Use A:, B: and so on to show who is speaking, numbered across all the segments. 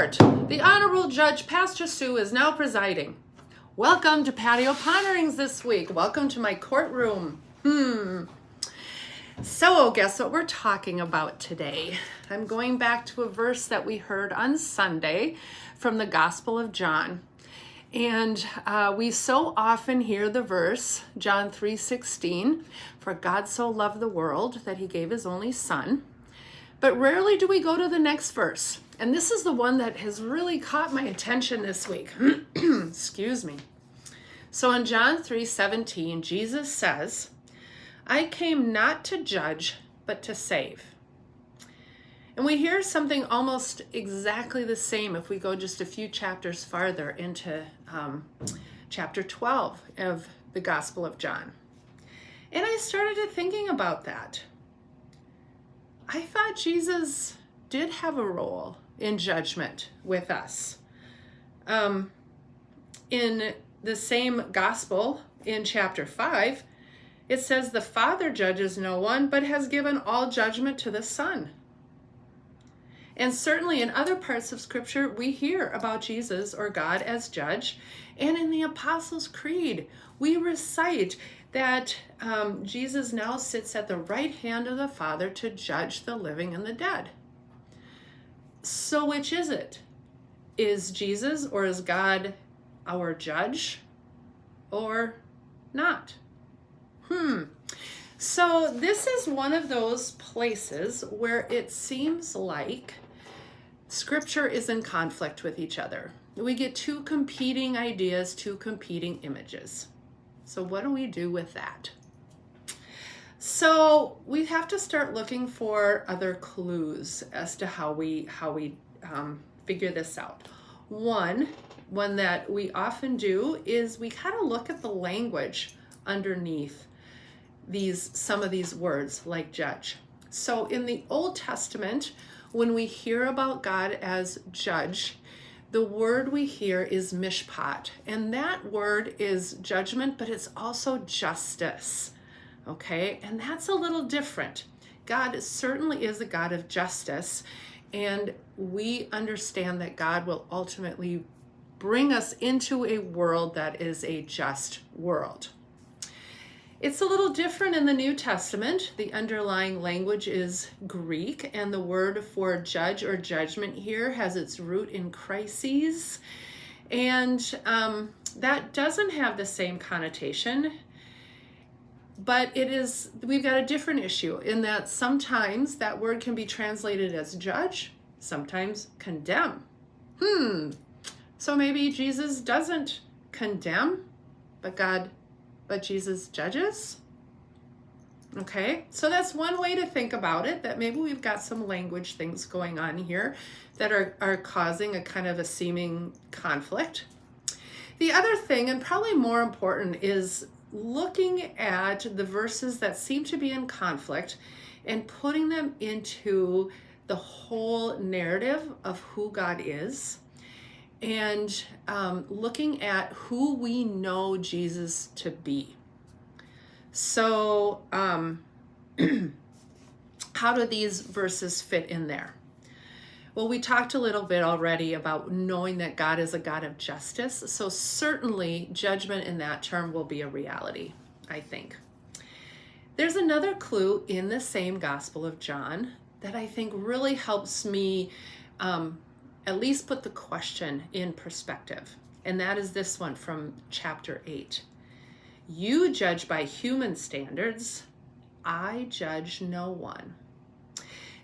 A: Court. The Honorable Judge Pastor Sue is now presiding. Welcome to Patio Ponderings this week. Welcome to my courtroom. So guess what we're talking about today? I'm going back to a verse that we heard on Sunday from the Gospel of John. And we so often hear the verse, John 3:16, for God so loved the world that he gave his only son. But rarely do we go to the next verse. And this is the one that has really caught my attention this week. Excuse me. So in John 3:17, Jesus says, I came not to judge, but to save. And we hear something almost exactly the same if we go just a few chapters farther into chapter 12 of the Gospel of John. And I started thinking about that. I thought Jesus did have a role in judgment with us. In the same gospel, in chapter 5, it says the Father judges no one, but has given all judgment to the Son. And certainly in other parts of Scripture, we hear about Jesus or God as judge. And in the Apostles' Creed, we recite that Jesus now sits at the right hand of the Father to judge the living and the dead. So which is it? Is Jesus or is God our judge or not? So this is one of those places where it seems like Scripture is in conflict with each other. We get two competing ideas, two competing images. So what do we do with that? So we have to start looking for other clues as to how we figure this out. One that we often do is we kind of look at the language underneath some of these words like judge. So in the Old Testament, when we hear about God as judge, the word we hear is mishpat, and that word is judgment, but it's also justice, okay? And that's a little different. God certainly is a God of justice, and we understand that God will ultimately bring us into a world that is a just world. It's a little different in the New Testament. The underlying language is Greek, and the word for judge or judgment here has its root in crises. And that doesn't have the same connotation, but we've got a different issue in that sometimes that word can be translated as judge, sometimes condemn. So maybe Jesus doesn't condemn, but Jesus judges? Okay, so that's one way to think about it, that maybe we've got some language things going on here that are causing a kind of a seeming conflict. The other thing, and probably more important, is looking at the verses that seem to be in conflict and putting them into the whole narrative of who God is, and looking at who we know Jesus to be. So how do these verses fit in there? Well, we talked a little bit already about knowing that God is a God of justice. So certainly judgment in that term will be a reality, I think. There's another clue in the same Gospel of John that I think really helps me at least put the question in perspective. And that is this one from chapter 8. You judge by human standards. I judge no one.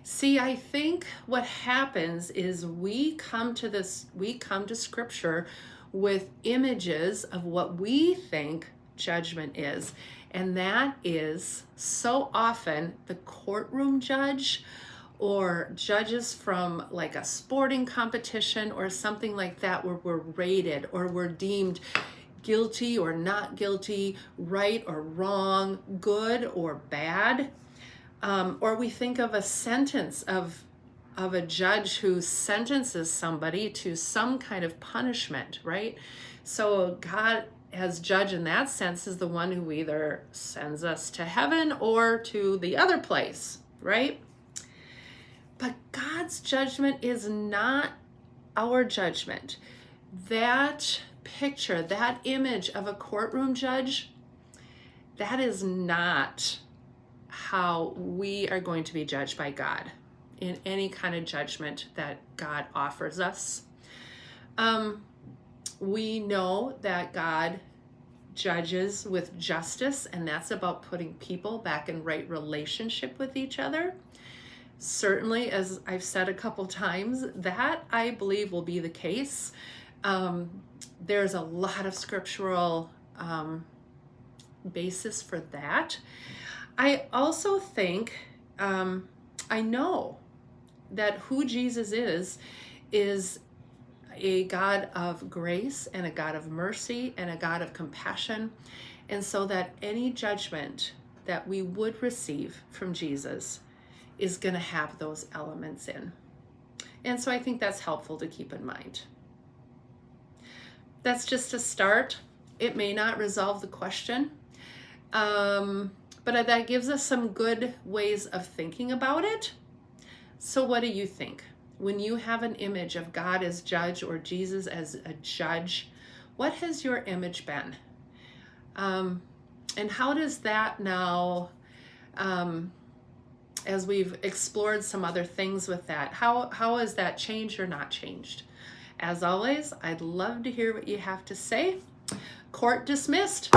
A: See, I think what happens is we come to Scripture with images of what we think judgment is. And that is so often the courtroom judge, or judges from like a sporting competition or something like that, where we're rated or we're deemed guilty or not guilty, right or wrong, good or bad. Or we think of a sentence of a judge who sentences somebody to some kind of punishment, right? So God as judge in that sense is the one who either sends us to heaven or to the other place, right? But God's judgment is not our judgment, that picture, that image of a courtroom judge, that is not how we are going to be judged by God in any kind of judgment that God offers us. We know that God judges with justice, and that's about putting people back in right relationship with each other. Certainly, as I've said a couple times, that I believe will be the case. There's a lot of scriptural basis for that. I also think, I know that who Jesus is a God of grace and a God of mercy and a God of compassion. And so that any judgment that we would receive from Jesus is going to have those elements in. And so I think that's helpful to keep in mind. That's just a start. It may not resolve the question, but that gives us some good ways of thinking about it. So what do you think? When you have an image of God as judge or Jesus as a judge, what has your image been? And how does that now, as we've explored some other things with that, how has that changed or not changed? As always, I'd love to hear what you have to say. Court dismissed.